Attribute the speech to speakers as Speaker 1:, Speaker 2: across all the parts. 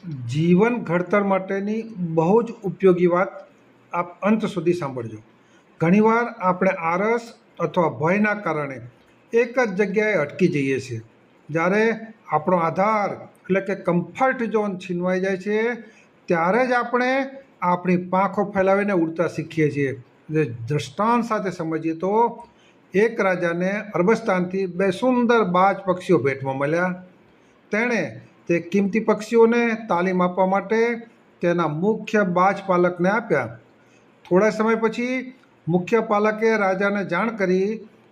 Speaker 1: જીવન ઘડતર માટેની બહુ જ ઉપયોગી વાત આપ અંત સુધી સાંભળજો. ઘણીવાર આપણે આળસ અથવા ભયના કારણે એક જ જગ્યાએ અટકી જઈએ છીએ. જ્યારે આપણો આધાર એટલે કે કમ્ફર્ટ ઝોન છીનવાઈ જાય છે ત્યારે જ આપણે આપણી પાંખો ફેલાવીને ઉડતા શીખીએ છીએ. દૃષ્ટાંત સાથે સમજીએ તો એક રાજાને અરબસ્તાનથી બે સુંદર બાજ પક્ષીઓ ભેટમાં મળ્યા. તેણે તે કિંમતી પક્ષીઓને તાલીમ આપવા માટે તેના મુખ્ય બાજ પાલકને આપ્યા. થોડા સમય પછી મુખ્ય પાલકે રાજાને જાણ કરી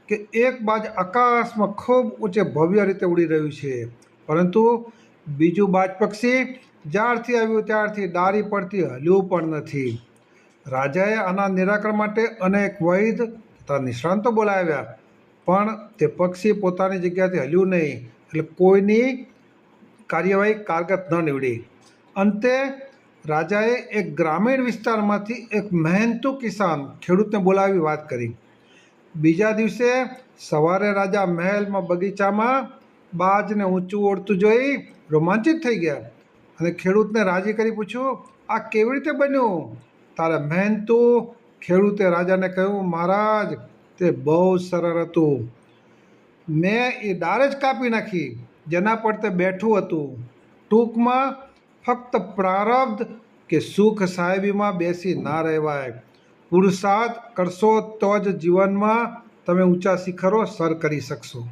Speaker 1: કે એક બાજ આકાશમાં ખૂબ ઊંચે ભવ્ય રીતે ઉડી રહ્યું છે, પરંતુ બીજું બાજ પક્ષી જ્યારથી આવ્યું ત્યારથી ડારી પરથી હલ્યું પણ નથી. રાજાએ આના નિરાકરણ માટે અનેક વૈદ તથા નિષ્ણાંતો બોલાવ્યા, પણ તે પક્ષી પોતાની જગ્યાથી હલ્યું નહીં, એટલે કોઈની કાર્યવાહી કારગત ન નીવડી. અંતે રાજાએ એક ગ્રામીણ વિસ્તારમાંથી એક મહેનતુ કિસાન ખેડૂતને બોલાવી વાત કરી. બીજા દિવસે સવારે રાજા મહેલમાં બગીચામાં બાજને ઊંચું ઉડતું જોઈ રોમાંચિત થઈ ગયા અને ખેડૂતને રાજી કરી પૂછ્યું, આ કેવી રીતે બન્યું? તારે મહેનતુ ખેડૂતે રાજાને કહ્યું, મહારાજ, તે બહુ સરળ હતું. મેં એ ડાળ જ કાપી નાખી જેના પર તે બેઠું હતું. ટૂંકમાં ફક્ત પ્રારબ્ધ કે સુખ સાહેબીમાં બેસી ના રહેવાય. પુરુષાર્થ કરશો તો જ જીવનમાં તમે ઊંચા શિખરો સર કરી શકશો.